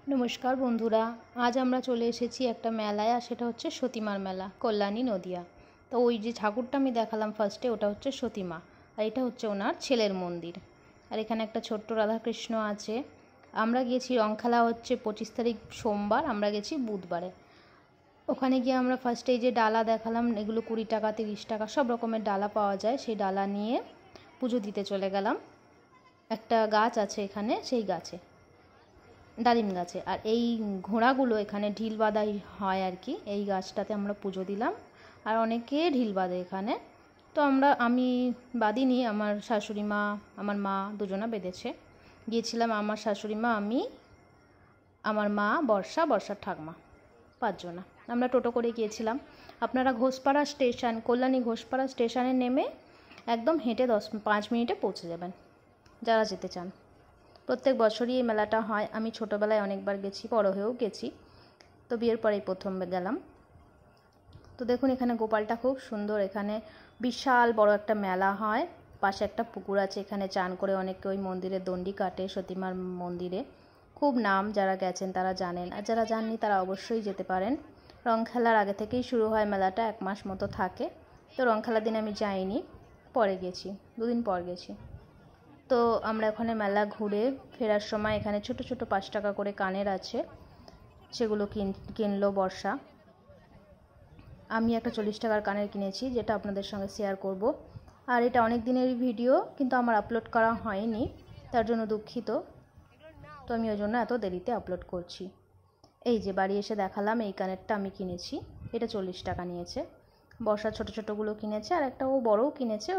নমস্কার বন্ধুরা, আজ আমরা চলে এসেছি একটা মেলায়, আর সেটা হচ্ছে সতীমার মেলা, কল্যাণী নদিয়া। তো ওই যে ঠাকুরটা আমি দেখালাম ফার্স্টে, ওটা হচ্ছে সতীমা, আর এটা হচ্ছে ওনার ছেলের মন্দির। আর এখানে একটা ছোট্ট রাধাকৃষ্ণ আছে। আমরা গিয়েছি, রংখেলা হচ্ছে 25 তারিখ সোমবার, আমরা গেছি বুধবারে। ওখানে গিয়ে আমরা ফার্স্টে এই যে ডালা দেখালাম, এগুলো 20 টাকা 30 টাকা সব রকমের ডালা পাওয়া যায়। সেই ডালা নিয়ে পুজো দিতে চলে গেলাম। একটা গাছ আছে এখানে, সেই গাছে, ডালিম গাছে। আর এই ঘোড়াগুলো এখানে ঢিল বাঁধাই হয় আর কি। এই গাছটাতে আমরা পুজো দিলাম, আর অনেকে ঢিল বাঁধে এখানে। তো আমি বাঁধিনি, আমার শাশুড়ি মা, আমার মা দুজনা বেঁধেছে। গিয়েছিলাম আমার শাশুড়ি মা, আমি, আমার মা, বর্ষার ঠাকমা, 5 জনা। আমরা টোটো করে গিয়েছিলাম। আপনারা ঘোষপাড়া স্টেশন, কল্যাণী ঘোষপাড়া স্টেশনে নেমে একদম হেঁটে 5 মিনিটে পৌঁছে যাবেন যারা যেতে চান। প্রত্যেক বছরই এই মেলাটা হয়। আমি ছোটোবেলায় অনেকবার গেছি, বড় হয়েও গেছি, তো বিয়ের পরেই প্রথম গেলাম। তো দেখুন এখানে গোপালটা খুব সুন্দর। এখানে বিশাল বড় একটা মেলা হয়, পাশে একটা পুকুর আছে, এখানে চান করে অনেকে ওই মন্দিরে দণ্ডি কাটে, সতীমার মন্দিরে। খুব নাম, যারা গেছেন তারা জানেন, আর যারা জাননি তারা অবশ্যই যেতে পারেন। রং খেলার আগে থেকেই শুরু হয় মেলাটা, 1 মাস মতো থাকে। তো রং খেলার দিন আমি যাইনি, পরে গেছি, 2 দিন পর গেছি। তো আমরা ওখানে মেলা ঘুরে ফেরার সময় এখানে ছোট ছোট 5 টাকা করে কানের আছে, সেগুলো কিনলো বর্ষা। আমি একটা 40 টাকার কানের কিনেছি, যেটা আপনাদের সঙ্গে শেয়ার করব। আর এটা অনেক দিনেরই ভিডিও, কিন্তু আমার আপলোড করা হয়নি, তার জন্য দুঃখিত। তো আমি ওই জন্য এত দেরিতে আপলোড করছি। এই যে বাড়ি এসে দেখালাম, এই কানেরটা আমি কিনেছি, এটা 40 টাকা নিয়েছে। বর্ষা ছোট ছোটোগুলো কিনেছে, আর একটা ও বড়ও কিনেছে,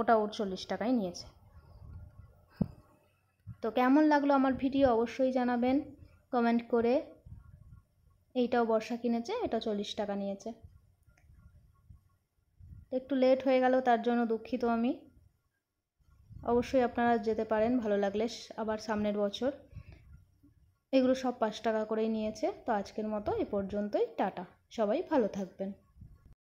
ওটা ওর 40 টাকাই নিয়েছে। তো কেমন লাগলো আমার ভিডিও অবশ্যই জানাবেন কমেন্ট করে। এইটাও বর্ষা কিনেছে, এটা 40 টাকা নিয়েছে। একটু লেট হয়ে গেল, তার জন্য দুঃখিত আমি। অবশ্যই আপনারা যেতে পারেন ভালো লাগলে আবার সামনের বছর। এগুলো সব 5 টাকা করেই নিয়েছে। তো আজকের মতো এ পর্যন্তই, টাটা, সবাই ভালো থাকবেন।